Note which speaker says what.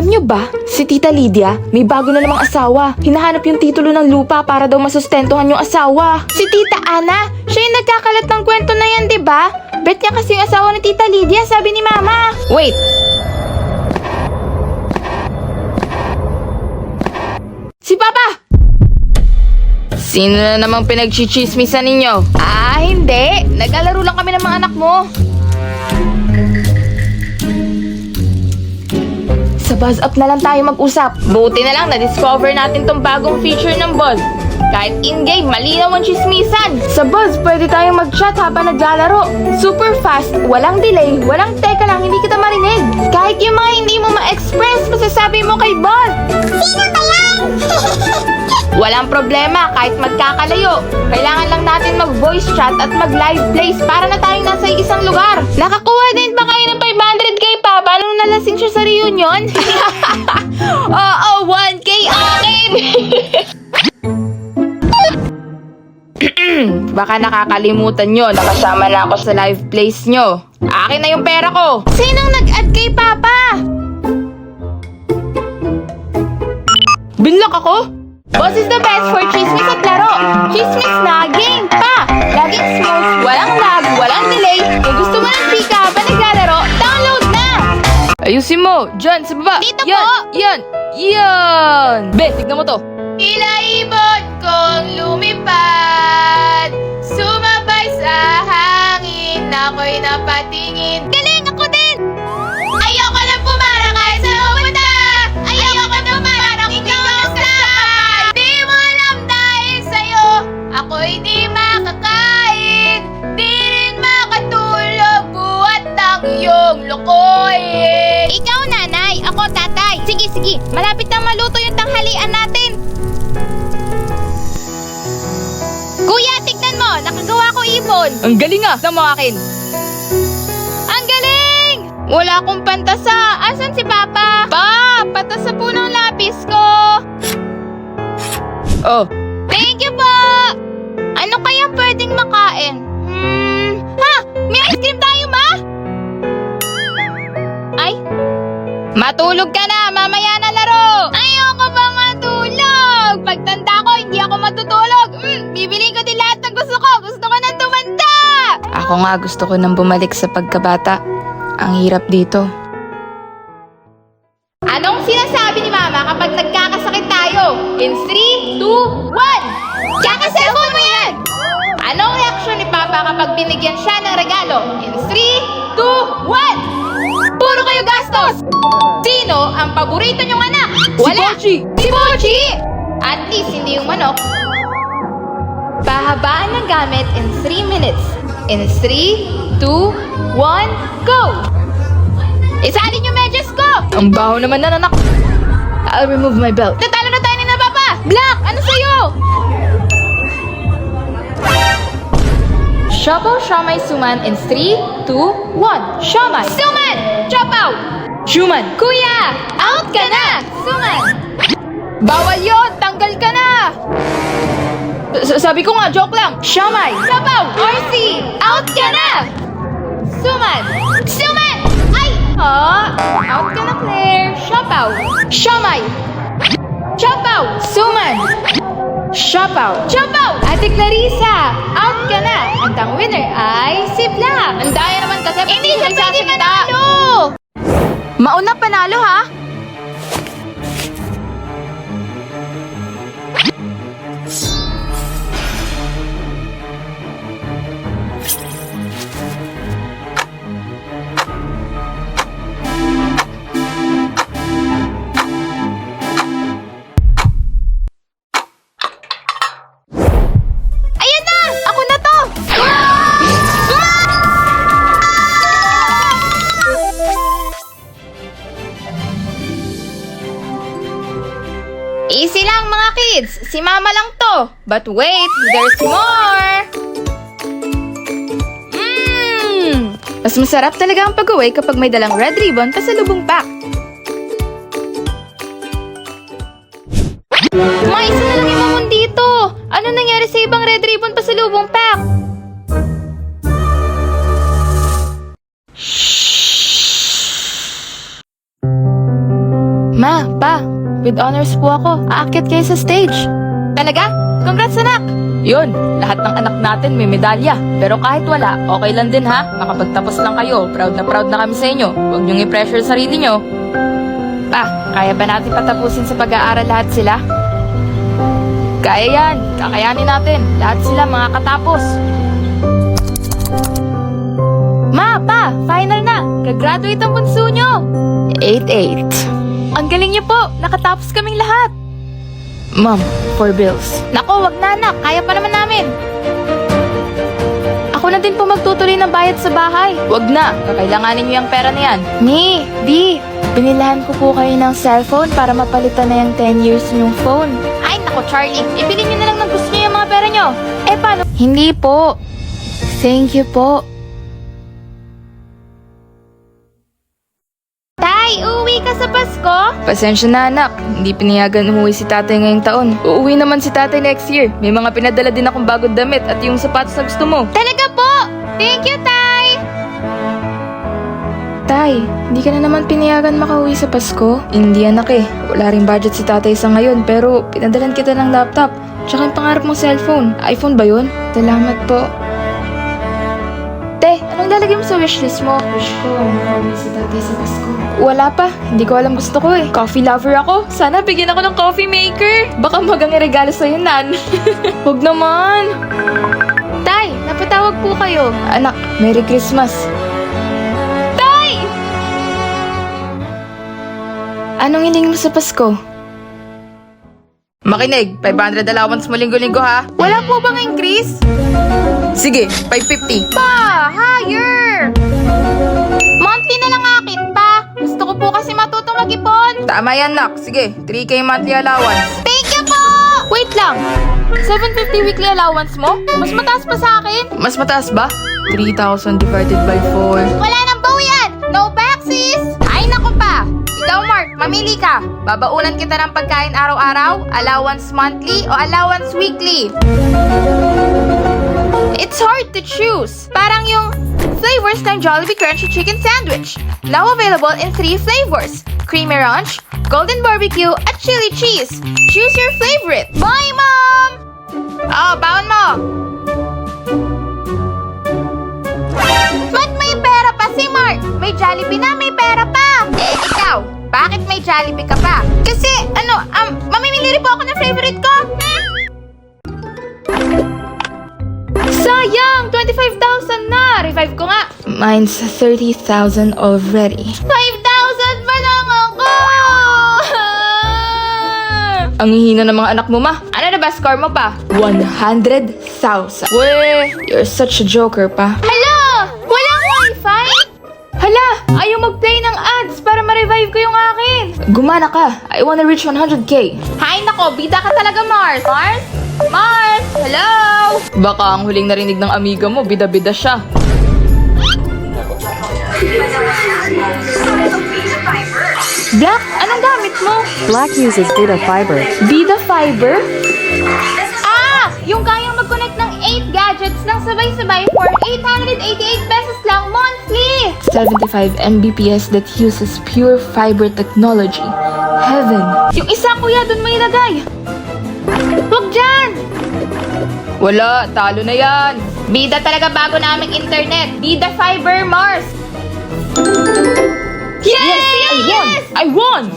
Speaker 1: Alam nyo ba, si Tita Lydia, may bago na namang asawa. Hinahanap yung titulo ng lupa para daw masustentuhan yung asawa. Si Tita Ana, siya yung nagkakalat ng kwento na yan, diba? Bet niya kasi yung asawa ni Tita Lydia, sabi ni Mama. Wait. Si Papa! Sino na namang pinagchichismisan ninyo? Hindi. Nag-alaro lang kami ng mga anak mo. Sa Buzz Up na lang tayo mag-usap. Buti na lang na-discover natin tong bagong feature ng Buzz. Kahit in-game, malinaw ang chismisan. Sa Buzz, pwede tayong mag-chat habang naglalaro. Super fast, walang delay, walang teka lang, hindi kita marinig. Kahit yung mga hindi mo ma-express, masasabi mo kay Buzz.
Speaker 2: Sino ba yan?
Speaker 1: Walang problema kahit magkakalayo. Kailangan lang natin mag-voice chat at mag-live plays para na tayong nasa isang lugar. Nakakuha din ba kayo ng 500k pa? Paano nalasing siya sa reunion? Oo, 1k akin! Baka nakakalimutan nyo, nakasama na ako sa live plays nyo. Akin na yung pera ko. Sinong nag-add kay Papa? Binlock ako? Boss is the best for chismis at laro. Chismis na, game pa. Laging smooth, walang lag, walang delay. Kung gusto mo ng chika habang naglalaro, download na! Ayusin mo, dyan, sa baba.
Speaker 2: Dito
Speaker 1: yan,
Speaker 2: po.
Speaker 1: Yan! Be, tignan mo to. Ilaibot kong lumipad, sumabay sa hangin, ako'y napatingin.
Speaker 2: Galing! Ako din!
Speaker 1: Ayoko na pumarang kahit sa pumunta! Ayoko na pumarang ikaw ang kasabay! Di mo alam dahil sa'yo, ako'y di makakain, di rin makatulog, buhat ng iyong lokohin!
Speaker 2: Ikaw, nanay. Ako, tatay. Sige. Malapit na maluto yung tanghalian natin. Kuya, tignan mo. Nakagawa ko ibon.
Speaker 1: Ang galing ah! Tignan mo akin!
Speaker 2: Ang galing!
Speaker 1: Wala akong pantasa! Asan si Papa? Pa! Patasa po ng lapis ko! Oh!
Speaker 2: Thank you po! Ano kaya pwedeng makain? Ha? May ice cream tayo, ma? Ay?
Speaker 1: Matulog ka na! Mamaya na laro!
Speaker 2: Ayoko ba matulog? Pagtanda ko, hindi ako matutulog. Bibili ko din lahat ng gusto ko. Gusto ko nang tumanda.
Speaker 1: Ako nga gusto ko nang bumalik sa pagkabata. Ang hirap dito. Anong sinasabi ni Mama kapag nagkakasakit tayo? In 3, 2, 1!
Speaker 2: Kaka-cellphone mo yan!
Speaker 1: Anong reaksyon ni Papa kapag binigyan siya ng regalo? In 3, 2, 1! Puro kayo gastos! Sino ang paborito niyong anak? Wala! Si Pochi! At least hindi yung manok. Pahabaan ng gamit in 3 minutes. In 3, 2, 1, go! Isalin yung medyas ko! Ang baho naman na anak. I'll remove my belt. Natalo na tayo ni na Papa! Black! Ano sa'yo? Shopo, Siomai, Suman in 3, 2, 1. Siomai! Suman! Chop out! Suman! Kuya! Out ka na! Suman! Bawal yun! Tanggal ka na! Sabi ko nga, joke lang! Siomai! Chop out! RC! Out ka na! Suman! Suman! Ay! Out ka na, Claire! Chop out! Siomai! Chop out! Suman! Chop out! Chop out! Ate Clarissa! Out ka na! At ang winner ay si Black! Ang daya naman kasi
Speaker 2: Hindi siya pwede manalo!
Speaker 1: Mauna panalo ha?
Speaker 2: Ayan na! Ako na to!
Speaker 1: Easy lang mga kids! Si Mama lang to! But wait, there's more! Mas masarap talaga ang pag-uwi kapag may dalang red ribbon pasalubong pack. Mais na lang yung mamon dito! Ano nangyari sa ibang red ribbon pasalubong pack? Ma, Pa, with honors po ako. Aakyat kayo sa stage. Talaga? Congrats, anak! Yun, lahat ng anak natin may medalya. Pero kahit wala, okay lang din ha. Makapagtapos lang kayo. Proud na kami sa inyo. Huwag niyong i-pressure sarili niyo. Pa, kaya ba natin patapusin sa pag-aaral lahat sila? Kaya yan. Kakayanin natin. Lahat sila makakatapos. Ma, Pa, final na. Gagraduate ang bunso niyo. 8-8. Ang galing niyo po. Nakatapos kaming lahat. Mom, 4 bills. Nako, wag na anak. Kaya pa naman namin. Ako na din po magtutuloy ng bayad sa bahay. Wag na. Kakailanganin niyo yung pera na yan. Mi, Di, binilahan ko po kayo ng cellphone para mapalitan na yung 10 years yung phone. Ay, nako Charlie. Ibili niyo na lang ng gusto niyo yung mga pera niyo. Eh, paano? Hindi po. Thank you po.
Speaker 2: Tay, uuwi ka sa Pasko?
Speaker 1: Pasensya na anak, hindi pinayagan umuwi si tatay ngayong taon. Uuwi naman si tatay next year. May mga pinadala din akong bagong damit at yung sapatos na gusto mo.
Speaker 2: Talaga po! Thank you, Tay!
Speaker 1: Tay, hindi ka na naman pinayagan makauwi sa Pasko? Hindi anak eh. Wala ring budget si tatay sa ngayon pero pinadalan kita ng laptop. Tsaka yung pangarap mong cellphone. iPhone ba yun? Salamat po. Te, anong lalagay mo sa wishlist mo? Wish ko, makauwi si tatay sa Pasko. Wala pa. Hindi ko alam gusto ko eh. Coffee lover ako. Sana bigyan ako ng coffee maker. Baka magang regalo sa'yo, Nan. Huwag naman. Tay, napatawag po kayo. Anak, Merry Christmas. Tay! Anong hiling mo sa Pasko? Makinig, 500 allowance mo linggo-linggo ha. Wala po bang increase? Sige, 550.
Speaker 2: Pa! Higher! Monthly na lang akin, pa. Gusto ko po kasi matutong mag-ipon.
Speaker 1: Tama yan, nak. Sige, 3K monthly allowance.
Speaker 2: Thank you po!
Speaker 1: Wait lang. 750 weekly allowance mo? Mas mataas pa sa akin. Mas mataas ba? 3,000 divided by 4.
Speaker 2: Wala nang baw yan! No backsies!
Speaker 1: Ay, naku pa. Ikaw, Mark, mamili ka. Babaunan kita ng pagkain araw-araw, allowance monthly, o allowance weekly. It's hard to choose. Parang yung flavors ng Jollibee Crunchy Chicken Sandwich. Now available in 3 flavors. Creamy Ranch, Golden Barbecue, at Chili Cheese. Choose your favorite.
Speaker 2: Bye, Mom!
Speaker 1: Oh, baon mo.
Speaker 2: Ba't may pera pa si Mark? May Jollibee na, may pera pa!
Speaker 1: Eh, ikaw, bakit may Jollibee ka pa?
Speaker 2: Kasi, mamimili rin po ako ng favorite ko.
Speaker 1: Sayang! 25,000 na! Revive ko nga! Mine's 30,000 already.
Speaker 2: 5,000 pa lang ako!
Speaker 1: Ang hihina ng mga anak mo, ma. Ano na ba score mo pa? 100,000. Weh, you're such a joker pa.
Speaker 2: Hala! Walang wifi?
Speaker 1: Hala, ayaw mag-play ng ads para ma-revive ko yung akin. Gumana ka. I wanna reach 100K.
Speaker 2: Hay nako, bida ka talaga, Mars. Mars? Mars! Hello?
Speaker 1: Baka ang huling narinig ng amiga mo, bida-bida siya. Black, anong gamit mo?
Speaker 3: Black uses Buddha fiber.
Speaker 1: Bida Fiber?
Speaker 2: Yung kayang mag-connect ng 8 gadgets ng sabay-sabay for 888 pesos lang monthly!
Speaker 1: 75 Mbps that uses pure fiber technology. Heaven. Yung isa, kuya, dun mo ilagay.
Speaker 2: Huwag dyan!
Speaker 1: Wala, talo na yan.
Speaker 2: Bida talaga bago naming internet. Bida Fiber Mars!
Speaker 1: Yes! I won!